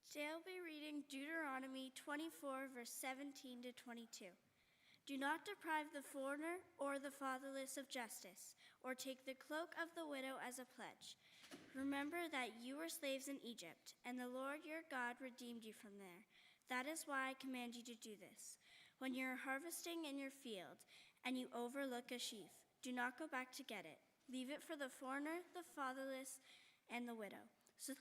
Today I'll be reading Deuteronomy 24, verse 17 to 22. Do not deprive the foreigner or the fatherless of justice, or take the cloak of the widow as a pledge. Remember that you were slaves in Egypt, and the Lord your God redeemed you from there. That is why I command you to do this. When you are harvesting in your field, and you overlook a sheaf, do not go back to get it. Leave it for the foreigner, the fatherless, and the widow, so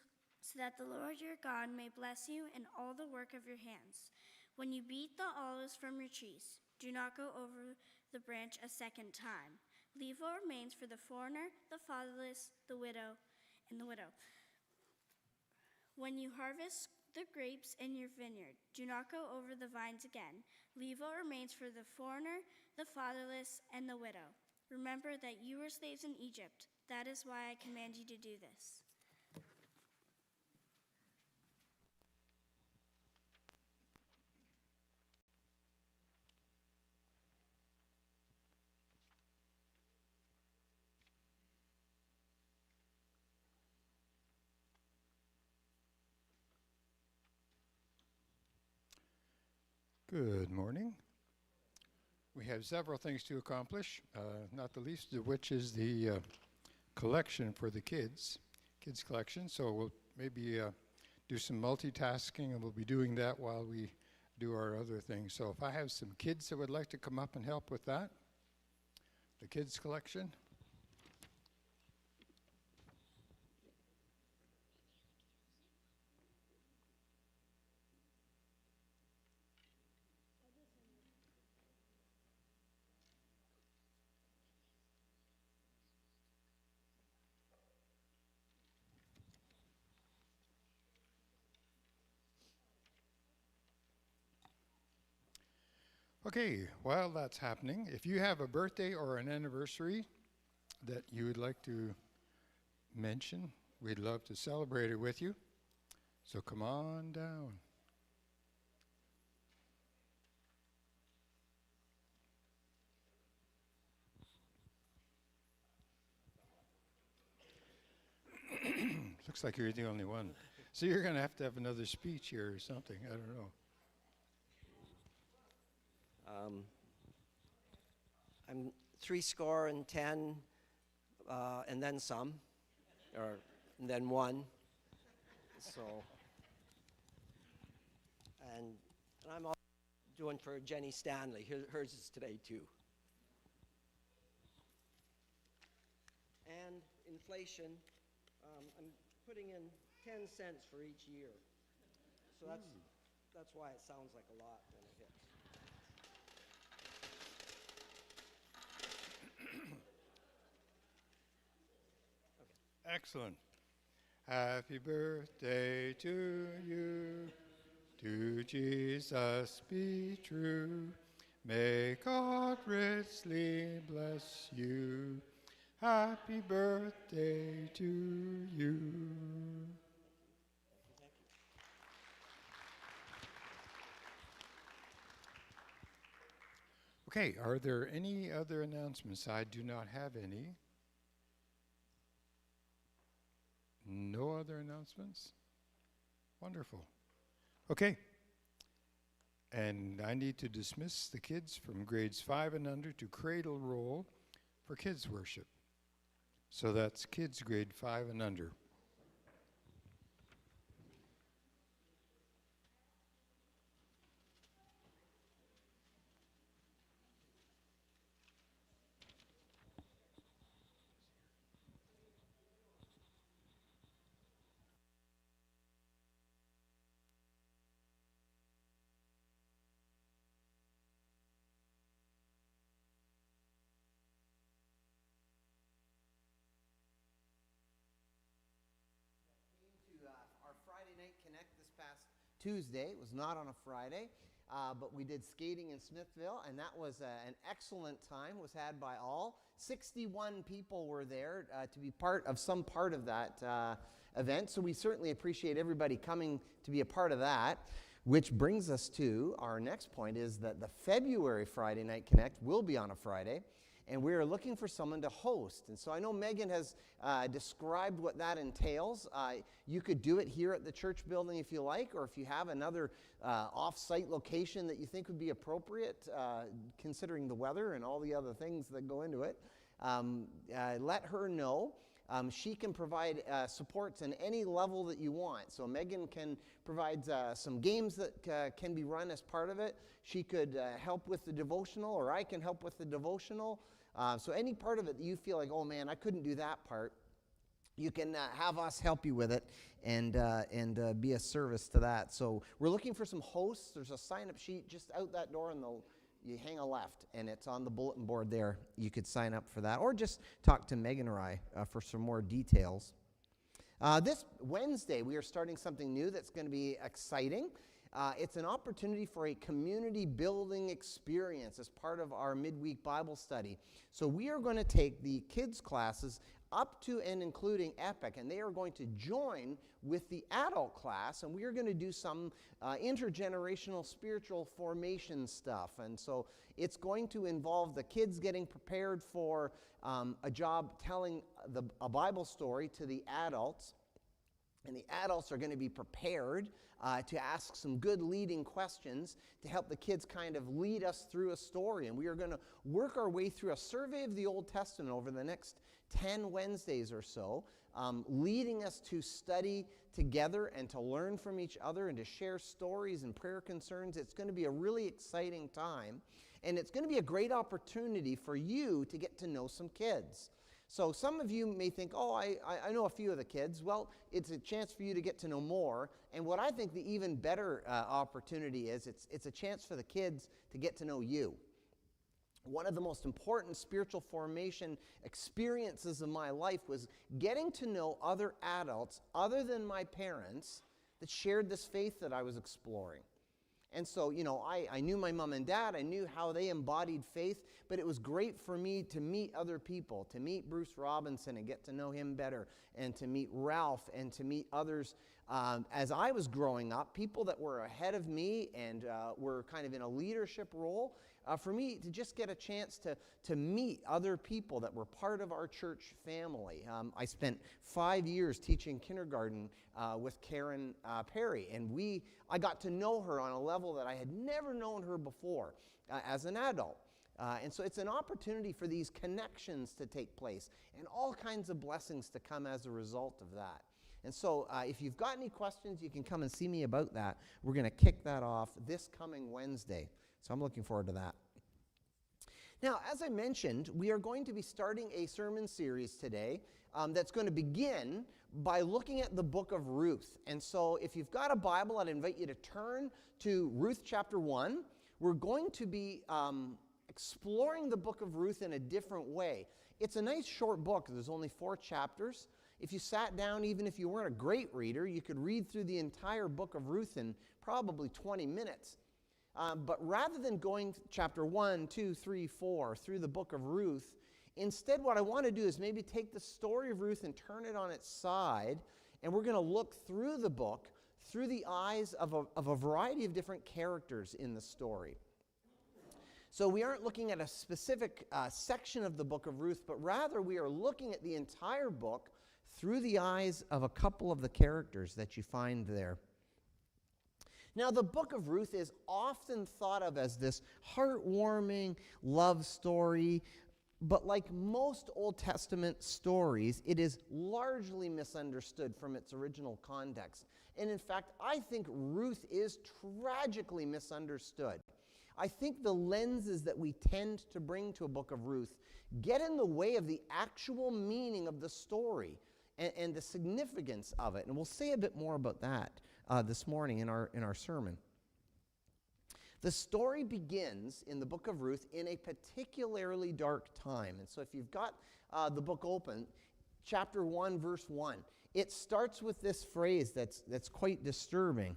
that the Lord your God may bless you in all the work of your hands. When you beat the olives from your trees, do not go over the branch a second time. Leave what remains for the foreigner, the fatherless, the widow, and the widow. When you harvest the grapes in your vineyard, do not go over the vines again. Leave what remains for the foreigner, the fatherless, and the widow. Remember that you were slaves in Egypt. That is why I command you to do this. Good morning. We have several things to accomplish, not the least of which is the collection for the kids collection. So we'll maybe do some multitasking, and we'll be doing that while we do our other things. So if I have some kids that would like to come up and help with that, the kids collection. Okay, while that's happening, if you have a birthday or an anniversary that you would like to mention, we'd love to celebrate it with you. So come on down. Looks like you're the only one. So you're going to have another speech here or something. I don't know. I'm 70, and then some, and then one. So, and I'm all doing for Jenny Stanley. Hers is today too. And inflation, I'm putting in 10 cents for each year. So that's why it sounds like a lot when it hits. Okay. Excellent. Happy birthday to you. To Jesus be true. May God richly bless you. Happy birthday to you. Thank you. Okay, are there any other announcements? I do not have any. No other announcements? Wonderful. Okay. And I need to dismiss the kids from grades 5 and under to cradle roll for kids worship. So that's kids grade 5 and under. Our Friday Night Connect this past Tuesday. It was not on a Friday, but we did skating in Smithville, and that was an excellent time. It was had by all. 61 people were there to be part of some part of that event, so we certainly appreciate everybody coming to be a part of that. Which brings us to our next point, is that the February Friday Night Connect will be on a Friday, and we are looking for someone to host. And so I know Megan has described what that entails. You could do it here at the church building if you like, or if you have another off-site location that you think would be appropriate, considering the weather and all the other things that go into it. Let her know. She can provide supports in any level that you want. So Megan can provide some games that can be run as part of it. She could help with the devotional, or I can help with the devotional. So any part of it that you feel like, oh man, I couldn't do that part, you can have us help you with it and be a service to that. So we're looking for some hosts. There's a sign-up sheet just out that door, and you hang a left, and it's on the bulletin board there. You could sign up for that, or just talk to Megan or I for some more details. This Wednesday, we are starting something new that's going to be exciting. It's an opportunity for a community building experience as part of our midweek Bible study. So we are going to take the kids' classes up to and including Epic, and they are going to join with the adult class, and we are going to do some intergenerational spiritual formation stuff. And so it's going to involve the kids getting prepared for a job telling a Bible story to the adults, and the adults are going to be prepared to ask some good leading questions to help the kids kind of lead us through a story. And we are going to work our way through a survey of the Old Testament over the next 10 Wednesdays or so, leading us to study together and to learn from each other and to share stories and prayer concerns. It's going to be a really exciting time, and it's going to be a great opportunity for you to get to know some kids. So some of you may think, oh, I know a few of the kids. Well, it's a chance for you to get to know more. And what I think the even better opportunity is, it's a chance for the kids to get to know you. One of the most important spiritual formation experiences of my life was getting to know other adults other than my parents that shared this faith that I was exploring. And so, I knew my mom and dad. I knew how they embodied faith, but it was great for me to meet other people, to meet Bruce Robinson and get to know him better, and to meet Ralph and to meet others as I was growing up, people that were ahead of me and were kind of in a leadership role. For me to just get a chance to meet other people that were part of our church family. I spent 5 years teaching kindergarten with Karen Perry, and I got to know her on a level that I had never known her before as an adult. And so it's an opportunity for these connections to take place and all kinds of blessings to come as a result of that. And so if you've got any questions, you can come and see me about that. We're going to kick that off this coming Wednesday. So I'm looking forward to that. Now, as I mentioned, we are going to be starting a sermon series today that's going to begin by looking at the book of Ruth. And so if you've got a Bible, I'd invite you to turn to Ruth chapter 1. We're going to be exploring the book of Ruth in a different way. It's a nice short book. There's only 4 chapters. If you sat down, even if you weren't a great reader, you could read through the entire book of Ruth in probably 20 minutes. But rather than going chapter 1, 2, 3, 4 through the book of Ruth, instead what I want to do is maybe take the story of Ruth and turn it on its side, and we're going to look through the book through the eyes of a variety of different characters in the story. So we aren't looking at a specific section of the book of Ruth, but rather we are looking at the entire book through the eyes of a couple of the characters that you find there. Now, the book of Ruth is often thought of as this heartwarming love story, but like most Old Testament stories, it is largely misunderstood from its original context. And in fact, I think Ruth is tragically misunderstood. I think the lenses that we tend to bring to a book of Ruth get in the way of the actual meaning of the story and the significance of it. And we'll say a bit more about that this morning in our sermon. The story begins in the book of Ruth in a particularly dark time. And so if you've got the book open, chapter 1, verse 1, it starts with this phrase that's quite disturbing.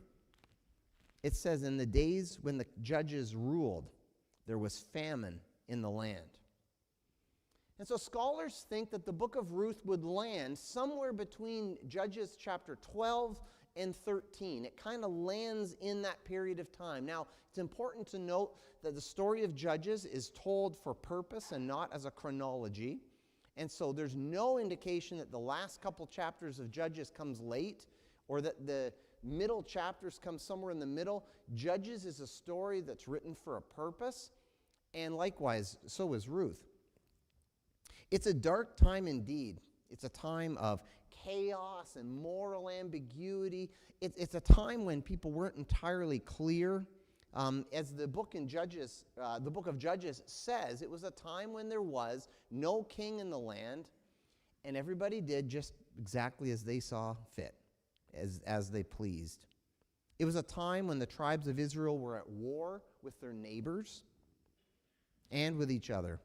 It says, "In the days when the judges ruled, there was famine in the land." And so scholars think that the book of Ruth would land somewhere between Judges chapter 12 and 13. It kind of lands in that period of time. Now, it's important to note that the story of Judges is told for purpose and not as a chronology. And so there's no indication that the last couple chapters of Judges comes late or that the middle chapters come somewhere in the middle. Judges is a story that's written for a purpose, and likewise, so is Ruth. It's a dark time indeed. It's a time of chaos and moral ambiguity. It's a time when people weren't entirely clear. As the book of Judges says, it was a time when there was no king in the land, and everybody did just exactly as they saw fit, as they pleased. It was a time when the tribes of Israel were at war with their neighbors and with each other.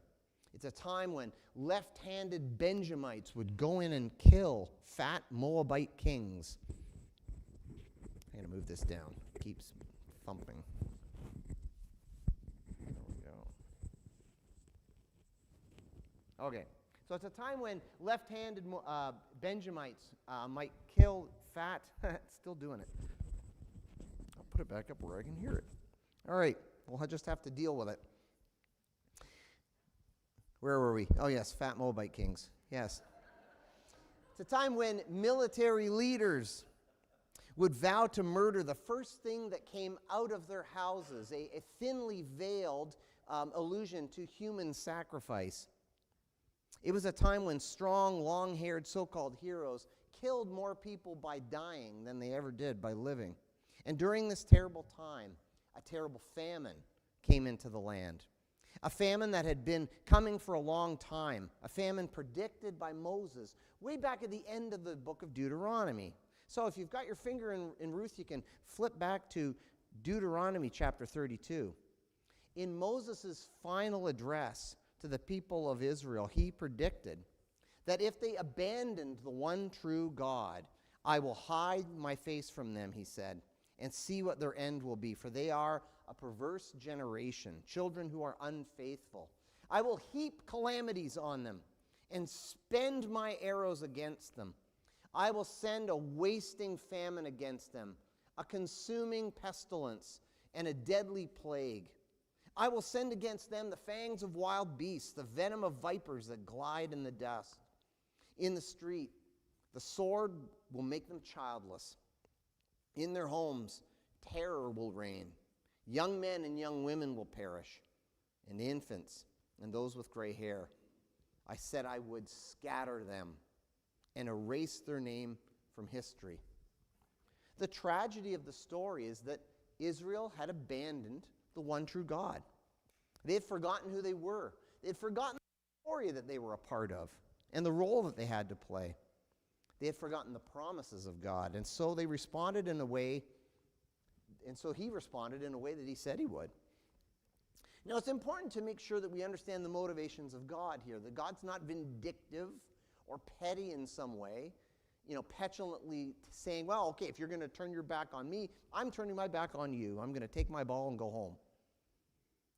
It's a time when left-handed Benjamites would go in and kill fat Moabite kings. I'm going to move this down. It keeps thumping. There we go. Okay. So it's a time when left-handed Benjamites might kill fat. It's still doing it. I'll put it back up where I can hear it. All right. We'll just have to deal with it. Where were we? Oh, yes, fat Moabite kings. Yes. It's a time when military leaders would vow to murder the first thing that came out of their houses, a thinly veiled allusion to human sacrifice. It was a time when strong, long-haired so-called heroes killed more people by dying than they ever did by living. And during this terrible time, a terrible famine came into the land. A famine that had been coming for a long time. A famine predicted by Moses way back at the end of the book of Deuteronomy. So if you've got your finger in Ruth, you can flip back to Deuteronomy chapter 32. In Moses' final address to the people of Israel, he predicted that if they abandoned the one true God, I will hide my face from them, he said, and see what their end will be, for they are a perverse generation, children who are unfaithful. I will heap calamities on them and spend my arrows against them. I will send a wasting famine against them, a consuming pestilence, and a deadly plague. I will send against them the fangs of wild beasts, the venom of vipers that glide in the dust. In the street, the sword will make them childless. In their homes, terror will reign. Young men and young women will perish, and infants and those with gray hair. I said I would scatter them and erase their name from history. The tragedy of the story is that Israel had abandoned the one true God. They had forgotten who they were. They had forgotten the story that they were a part of and the role that they had to play. They had forgotten the promises of God, and so they responded in a way, and so he responded in a way that he said he would. Now, it's important to make sure that we understand the motivations of God here, that God's not vindictive or petty in some way, petulantly saying, well, okay, if you're going to turn your back on me, I'm turning my back on you. I'm going to take my ball and go home.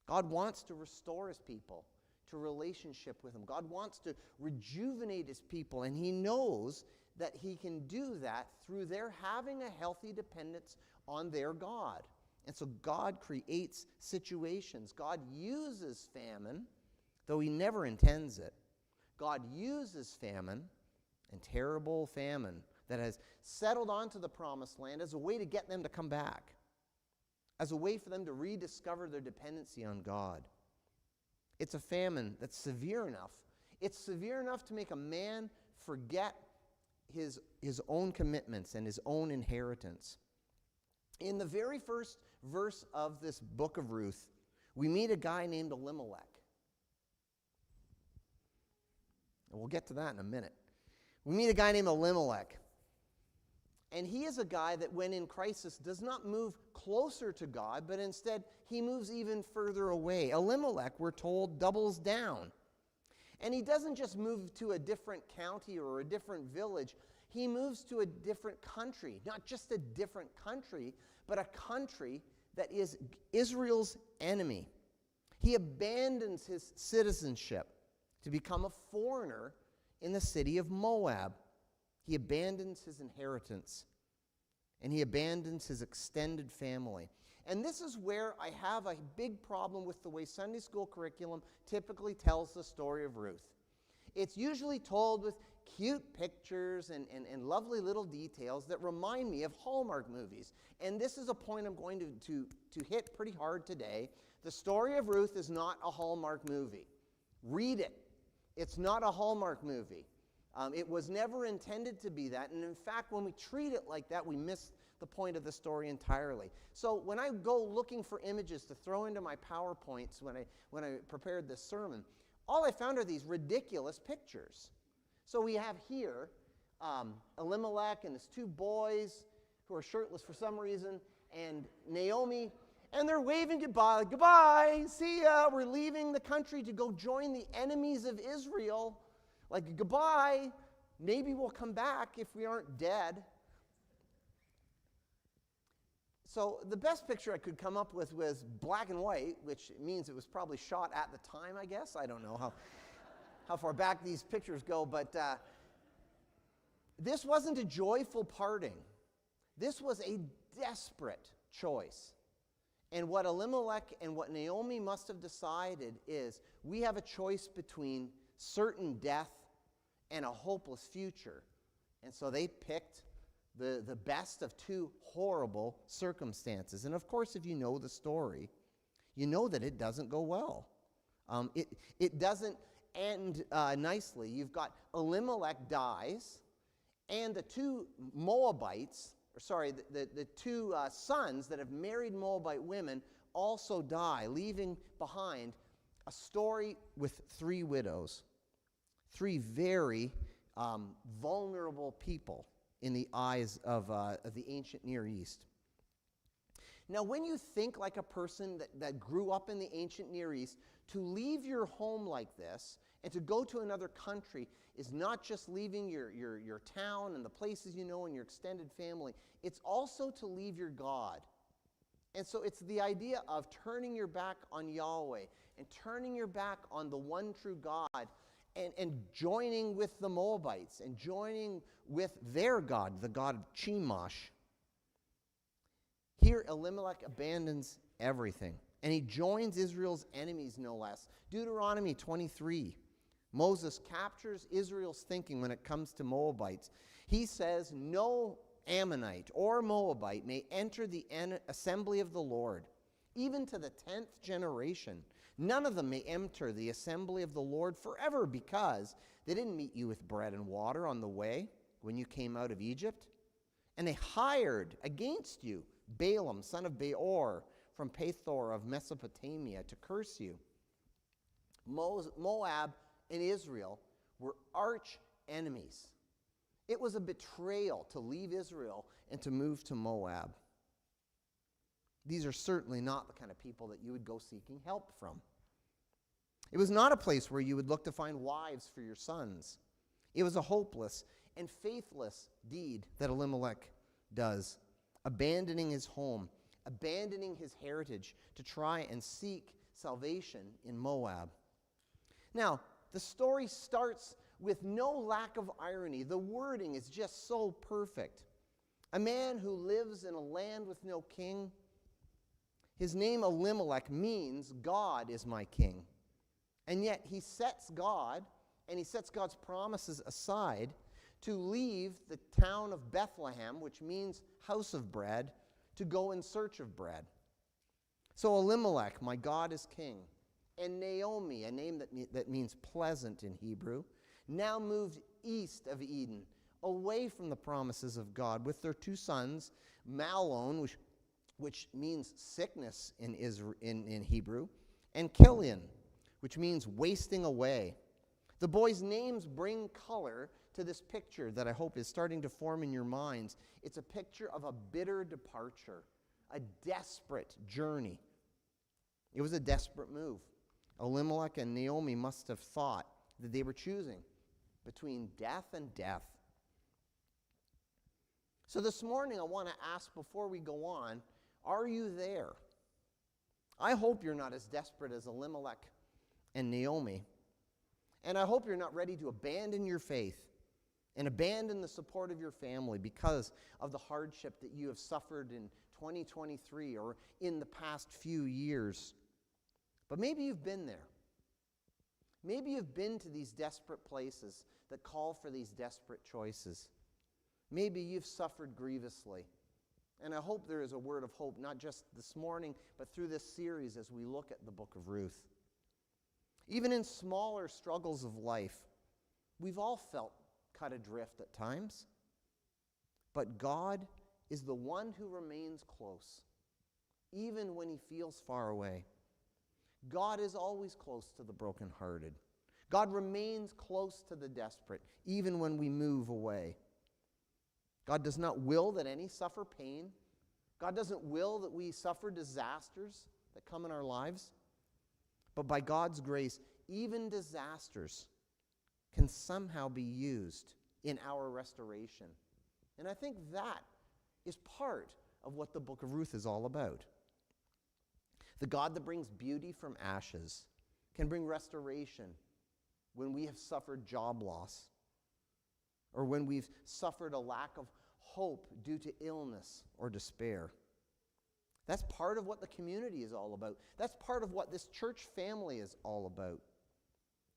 God wants to restore his people to relationship with him. God wants to rejuvenate his people, and he knows that he can do that through their having a healthy dependence on their God. And so God creates situations. God uses famine, though he never intends it. God uses famine, and terrible famine that has settled onto the promised land, as a way to get them to come back, as a way for them to rediscover their dependency on God. It's a famine that's severe enough. It's severe enough to make a man forget his own commitments and his own inheritance. In the very first verse of this book of Ruth, we meet a guy named Elimelech. And we'll get to that in a minute. We meet a guy named Elimelech. And he is a guy that, when in crisis, does not move closer to God, but instead he moves even further away. Elimelech, we're told, doubles down. And he doesn't just move to a different county or a different village. He moves to a different country. Not just a different country, but a country that is Israel's enemy. He abandons his citizenship to become a foreigner in the city of Moab. He abandons his inheritance. and he abandons his extended family. And this is where I have a big problem with the way Sunday school curriculum typically tells the story of Ruth. It's usually told with cute pictures and lovely little details that remind me of Hallmark movies. And this is a point I'm going to hit pretty hard today. The Story of Ruth is not a Hallmark movie. Read it. It's not a Hallmark movie. It was never intended to be that. And in fact, when we treat it like that, we miss the point of the story entirely. So when I go looking for images to throw into my PowerPoints when I prepared this sermon, all I found are these ridiculous pictures. So we have here Elimelech and his two boys who are shirtless for some reason, and Naomi, and they're waving goodbye. Like, goodbye, see ya, we're leaving the country to go join the enemies of Israel. Like, goodbye, maybe we'll come back if we aren't dead. So the best picture I could come up with was black and white, which means it was probably shot at the time, I guess. I don't know how far back these pictures go, but this wasn't a joyful parting. This was a desperate choice. And what Elimelech and what Naomi must have decided is we have a choice between certain death and a hopeless future. And so they picked the best of two horrible circumstances. And of course, if you know the story, you know that it doesn't go well. It doesn't end nicely. You've got Elimelech dies, and the two Moabites, the two sons that have married Moabite women also die, leaving behind a story with three widows, three very vulnerable people in the eyes of the ancient Near East. Now, when you think like a person that grew up in the ancient Near East, to leave your home like this and to go to another country is not just leaving your town and the places you know and your extended family. It's also to leave your God. And so it's the idea of turning your back on Yahweh and turning your back on the one true God and joining with the Moabites and joining with their God, the God of Chemosh. Here, Elimelech abandons everything, and he joins Israel's enemies, no less. Deuteronomy 23. Moses captures Israel's thinking when it comes to Moabites. He says, no Ammonite or Moabite may enter the assembly of the Lord, even to the 10th generation. None of them may enter the assembly of the Lord forever, because they didn't meet you with bread and water on the way when you came out of Egypt. And they hired against you Balaam, son of Beor, from Pethor of Mesopotamia, to curse you. Moab and Israel were arch enemies. It was a betrayal to leave Israel and to move to Moab. These are certainly not the kind of people that you would go seeking help from. It was not a place where you would look to find wives for your sons. It was a hopeless and faithless deed that Elimelech does, abandoning his home, abandoning his heritage to try and seek salvation in Moab. Now, the story starts with no lack of irony. The wording is just so perfect. A man who lives in a land with no king. His name Elimelech means God is my king. And yet he sets God and he sets God's promises aside to leave the town of Bethlehem, which means house of bread, to go in search of bread. So Elimelech, my God is king, and Naomi, a name that means pleasant in Hebrew, now moved east of Eden, away from the promises of God, with their two sons, Mahlon, which means sickness in Hebrew, and Kilion, which means wasting away. The boys' names bring color to this picture that I hope is starting to form in your minds. It's a picture of a bitter departure, a desperate journey. It was a desperate move. Elimelech and Naomi must have thought that they were choosing between death and death. So this morning I want to ask, before we go on, are you there? I hope you're not as desperate as Elimelech and Naomi. And I hope you're not ready to abandon your faith and abandon the support of your family because of the hardship that you have suffered in 2023 or in the past few years. But maybe you've been there. Maybe you've been to these desperate places that call for these desperate choices. Maybe you've suffered grievously. And I hope there is a word of hope, not just this morning, but through this series as we look at the book of Ruth. Even in smaller struggles of life, we've all felt cut adrift at times. But God is the one who remains close, even when he feels far away. God is always close to the brokenhearted. God remains close to the desperate, even when we move away. God does not will that any suffer pain. God doesn't will that we suffer disasters that come in our lives. But by God's grace, even disasters can somehow be used in our restoration. And I think that is part of what the book of Ruth is all about. The God that brings beauty from ashes can bring restoration when we have suffered job loss or when we've suffered a lack of hope due to illness or despair. That's part of what the community is all about. That's part of what this church family is all about.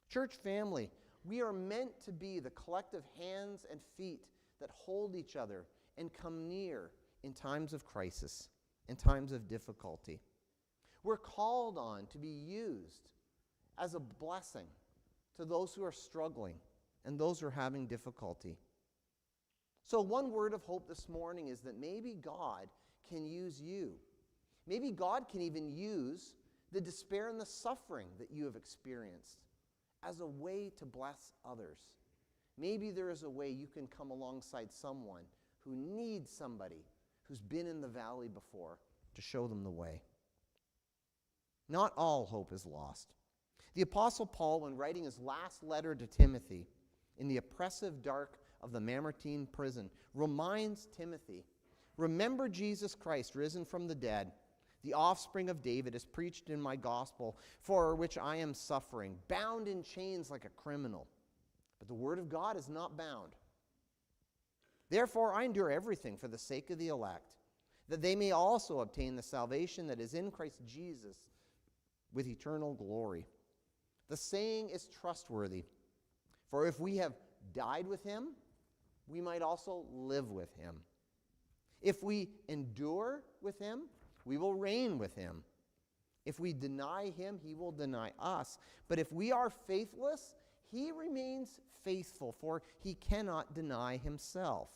Church family, we are meant to be the collective hands and feet that hold each other and come near in times of crisis, in times of difficulty. We're called on to be used as a blessing to those who are struggling and those who are having difficulty. So one word of hope this morning is that maybe God can use you. Maybe God can even use the despair and the suffering that you have experienced as a way to bless others. Maybe there is a way you can come alongside someone who needs somebody who's been in the valley before to show them the way. Not all hope is lost. The Apostle Paul, when writing his last letter to Timothy in the oppressive dark of the Mamertine prison, reminds Timothy, remember Jesus Christ risen from the dead, the offspring of David, is preached in my gospel, for which I am suffering, bound in chains like a criminal. But the word of God is not bound. Therefore I endure everything for the sake of the elect, that they may also obtain the salvation that is in Christ Jesus with eternal glory. The saying is trustworthy, for if we have died with him, we might also live with him. If we endure with him, we will reign with him. If we deny him, he will deny us. But if we are faithless, he remains faithful, for he cannot deny himself.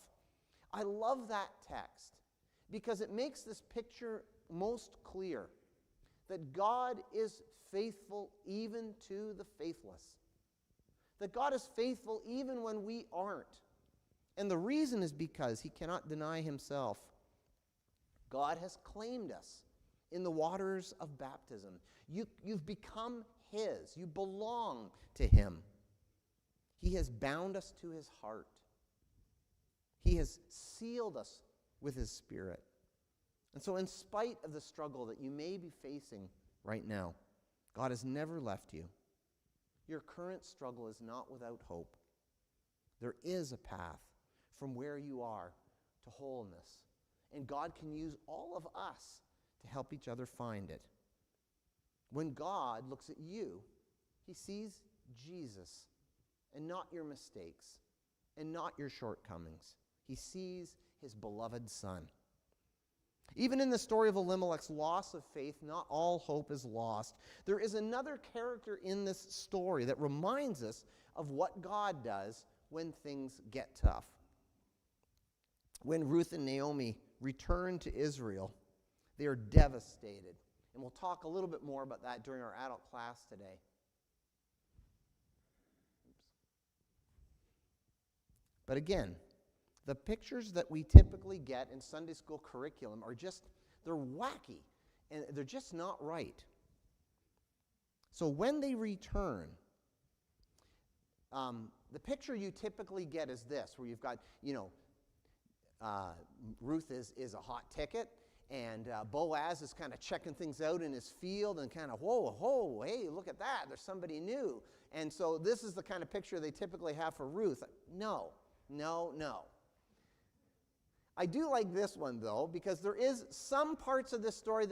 I love that text because it makes this picture most clear that God is faithful even to the faithless. That God is faithful even when we aren't. And the reason is because he cannot deny himself. God has claimed us in the waters of baptism. You've become his. You belong to him. He has bound us to his heart. He has sealed us with his Spirit. And so in spite of the struggle that you may be facing right now, God has never left you. Your current struggle is not without hope. There is a path from where you are to wholeness. And God can use all of us to help each other find it. When God looks at you, he sees Jesus and not your mistakes and not your shortcomings. He sees his beloved Son. Even in the story of Elimelech's loss of faith, not all hope is lost. There is another character in this story that reminds us of what God does when things get tough. When Ruth and Naomi return to Israel, they are devastated. And we'll talk a little bit more about that during our adult class today. But again, the pictures that we typically get in Sunday school curriculum are they're wacky, and they're just not right. So when they return, the picture you typically get is this, where you've got, Ruth is a hot ticket, and Boaz is kind of checking things out in his field and kind of, whoa, hey, look at that, there's somebody new. And so this is the kind of picture they typically have for Ruth. No, No, no. I do like this one, though, because there is some parts of this story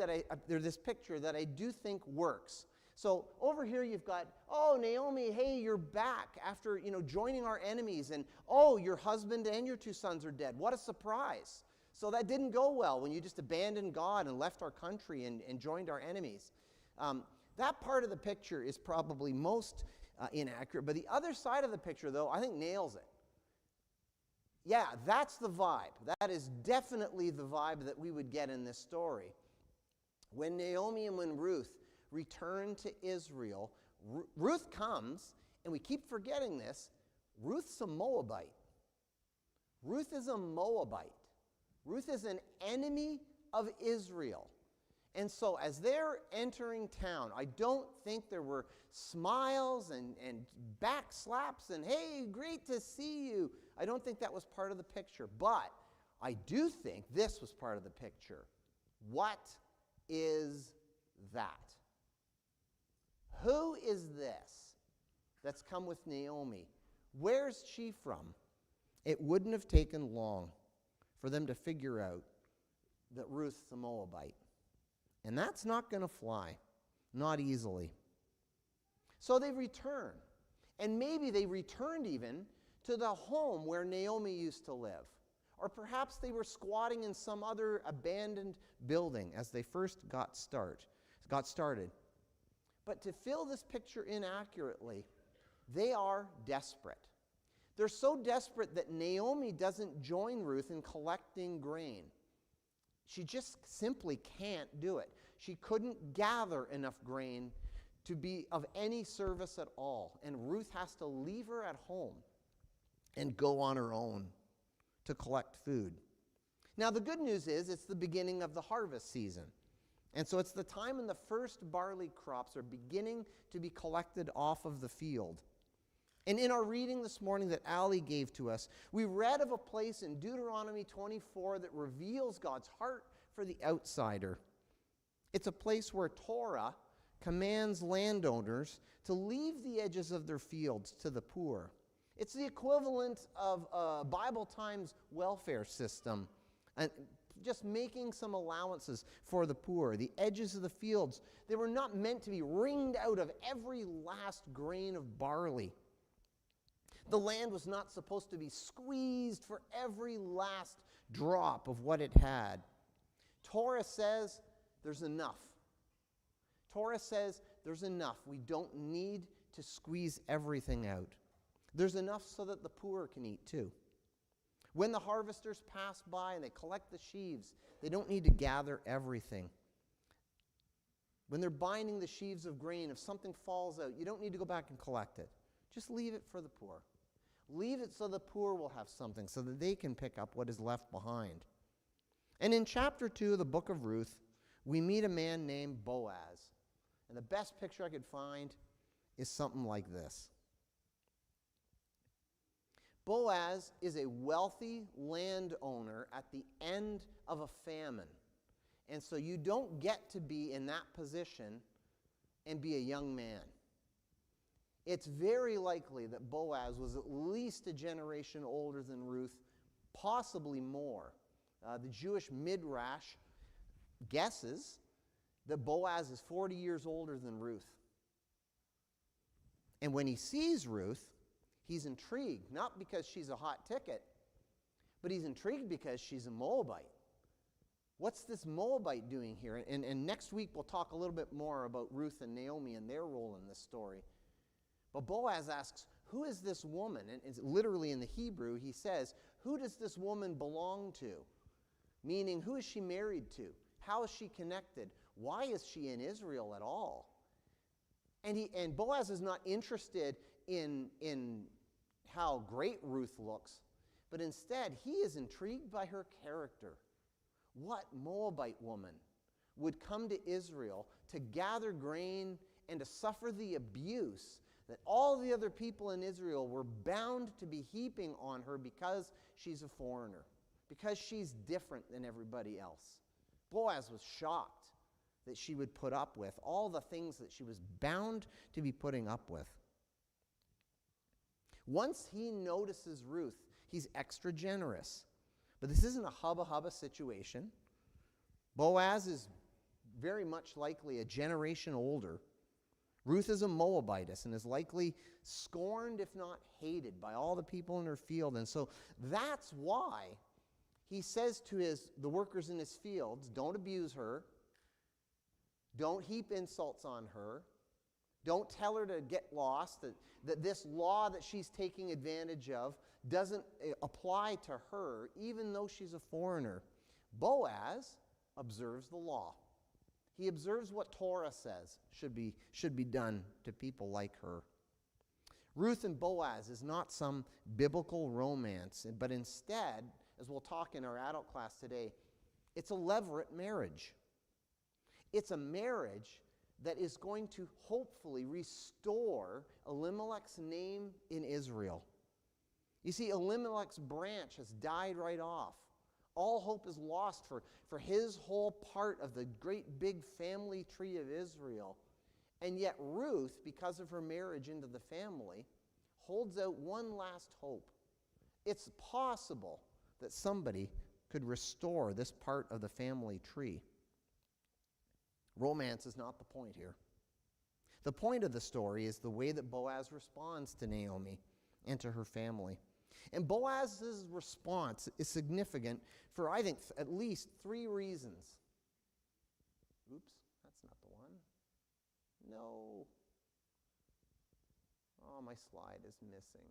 this picture that I do think works. So over here you've got, oh, Naomi, hey, you're back after, joining our enemies. And, oh, your husband and your 2 sons are dead. What a surprise. So that didn't go well when you just abandoned God and left our country and joined our enemies. That part of the picture is probably most inaccurate. But the other side of the picture, though, I think nails it. Yeah, that's the vibe. That is definitely the vibe that we would get in this story. When Naomi and when Ruth return to Israel, Ruth comes, and we keep forgetting this, Ruth's a Moabite. Ruth is a Moabite. Ruth is an enemy of Israel. And so as they're entering town, I don't think there were smiles and back slaps and, hey, great to see you. I don't think that was part of the picture. But I do think this was part of the picture. What is that? Who is this that's come with Naomi? Where's she from? It wouldn't have taken long for them to figure out that Ruth's a Moabite. And that's not going to fly, not easily. So they return. And maybe they returned even to the home where Naomi used to live. Or perhaps they were squatting in some other abandoned building as they first got started. But to fill this picture in accurately, they are desperate. They're so desperate that Naomi doesn't join Ruth in collecting grain. She just simply can't do it. She couldn't gather enough grain to be of any service at all. And Ruth has to leave her at home and go on her own to collect food. Now, the good news is it's the beginning of the harvest season. And so it's the time when the first barley crops are beginning to be collected off of the field. And in our reading this morning that Ali gave to us, we read of a place in Deuteronomy 24 that reveals God's heart for the outsider. It's a place where Torah commands landowners to leave the edges of their fields to the poor. It's the equivalent of a Bible Times welfare system, and just making some allowances for the poor. The edges of the fields, they were not meant to be wringed out of every last grain of barley. The land was not supposed to be squeezed for every last drop of what it had. Torah says there's enough. Torah says there's enough. We don't need to squeeze everything out. There's enough so that the poor can eat too. When the harvesters pass by and they collect the sheaves, they don't need to gather everything. When they're binding the sheaves of grain, if something falls out, you don't need to go back and collect it. Just leave it for the poor. Leave it so the poor will have something, so that they can pick up what is left behind. And in chapter 2 of the book of Ruth, we meet a man named Boaz. And the best picture I could find is something like this. Boaz is a wealthy landowner at the end of a famine. And so you don't get to be in that position and be a young man. It's very likely that Boaz was at least a generation older than Ruth, possibly more. The Jewish Midrash guesses that Boaz is 40 years older than Ruth. And when he sees Ruth, he's intrigued, not because she's a hot ticket, but he's intrigued because she's a Moabite. What's this Moabite doing here? And next week we'll talk a little bit more about Ruth and Naomi and their role in this story. But Boaz asks, who is this woman? And it's literally in the Hebrew, he says, who does this woman belong to? Meaning, who is she married to? How is she connected? Why is she in Israel at all? And Boaz is not interested in how great Ruth looks, but instead he is intrigued by her character. What Moabite woman would come to Israel to gather grain and to suffer the abuse that all the other people in Israel were bound to be heaping on her because she's a foreigner, because she's different than everybody else? Boaz was shocked that she would put up with all the things that she was bound to be putting up with. Once he notices Ruth, he's extra generous. But this isn't a hubba-hubba situation. Boaz is very much likely a generation older. Ruth is a Moabitess and is likely scorned, if not hated, by all the people in her field. And so that's why he says to the workers in his fields, don't abuse her. Don't heap insults on her. Don't tell her to get lost, that this law that she's taking advantage of doesn't apply to her, even though she's a foreigner. Boaz observes the law. He observes what Torah says should be done to people like her. Ruth and Boaz is not some biblical romance, but instead, as we'll talk in our adult class today, it's a levirate marriage. It's a marriage that is going to hopefully restore Elimelech's name in Israel. You see, Elimelech's branch has died right off. All hope is lost for his whole part of the great big family tree of Israel. And yet Ruth, because of her marriage into the family, holds out one last hope. It's possible that somebody could restore this part of the family tree. Romance is not the point here. The point of the story is the way that Boaz responds to Naomi and to her family. And Boaz's response is significant for, I think, at least 3 reasons. Oops, that's not the one. No. Oh, my slide is missing.